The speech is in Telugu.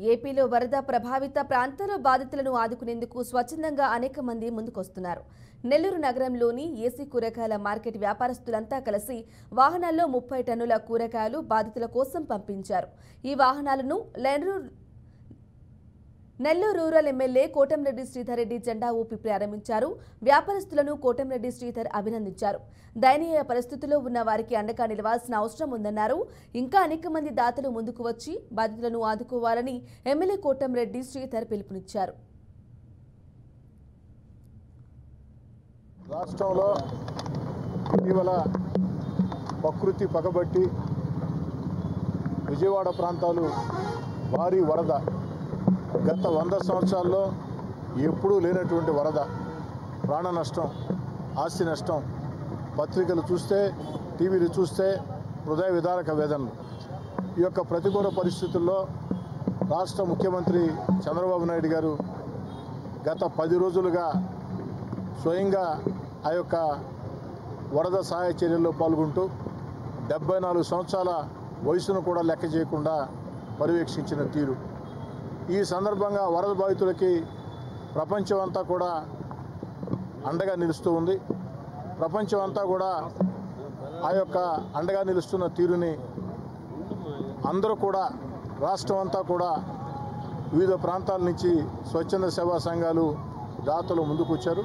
ఏపీలో వరద ప్రభావిత ప్రాంతాల బాధితులను ఆదుకునేందుకు స్వచ్ఛందంగా అనేక మంది ముందుకొస్తున్నారు. నెల్లూరు నగరంలోని ఏసీ కూరగాయల మార్కెట్ వ్యాపారస్తులంతా కలిసి వాహనాల్లో 30 టన్నుల కూరగాయలు బాధితుల కోసం పంపించారు. ఈ వాహనాలను నెల్లూరు రూరల్ ఎమ్మెల్యే కోటంరెడ్డి శ్రీధర్ రెడ్డి జెండా ఊపి ప్రారంభించారు. వ్యాపారస్తులను కోటంరెడ్డి శ్రీధర్ అభినందించారు. దయనీయ పరిస్థితుల్లో ఉన్న వారికి అండగా నిలవాల్సిన అవసరం ఉందన్నారు. ఇంకా అనేక మంది దాతలు ముందుకు వచ్చి బాధితులను ఆదుకోవాలని ఎమ్మెల్యే కోటంరెడ్డి శ్రీధర్ పిలుపునిచ్చారు. రాష్ట్రంలో ఇటీవల ప్రకృతి పగబట్టి విజయవాడ ప్రాంతాలు భారీ వరద, గత 100 సంవత్సరాల్లో ఎప్పుడూ లేనటువంటి వరద, ప్రాణ నష్టం, ఆస్తి నష్టం, పత్రికలు చూస్తే, టీవీలు చూస్తే హృదయ విదారక వేదనలు. ఈ యొక్క ప్రతికూల పరిస్థితుల్లో రాష్ట్ర ముఖ్యమంత్రి చంద్రబాబు నాయుడు గారు గత 10 రోజులుగా స్వయంగా ఆ యొక్క వరద సహాయ చర్యల్లో పాల్గొంటూ 74 సంవత్సరాల వయసును కూడా లెక్క చేయకుండా పర్యవేక్షించిన తీరు. ఈ సందర్భంగా వరద బాధితులకి ప్రపంచం అంతా కూడా అండగా నిలుస్తూ ఉంది. ప్రపంచం అంతా కూడా ఆ యొక్క అండగా నిలుస్తున్న తీరుని అందరూ కూడా, రాష్ట్రం అంతా కూడా వివిధ ప్రాంతాల నుంచి స్వచ్ఛంద సేవా సంఘాలు, దాతలు ముందుకు వచ్చారు.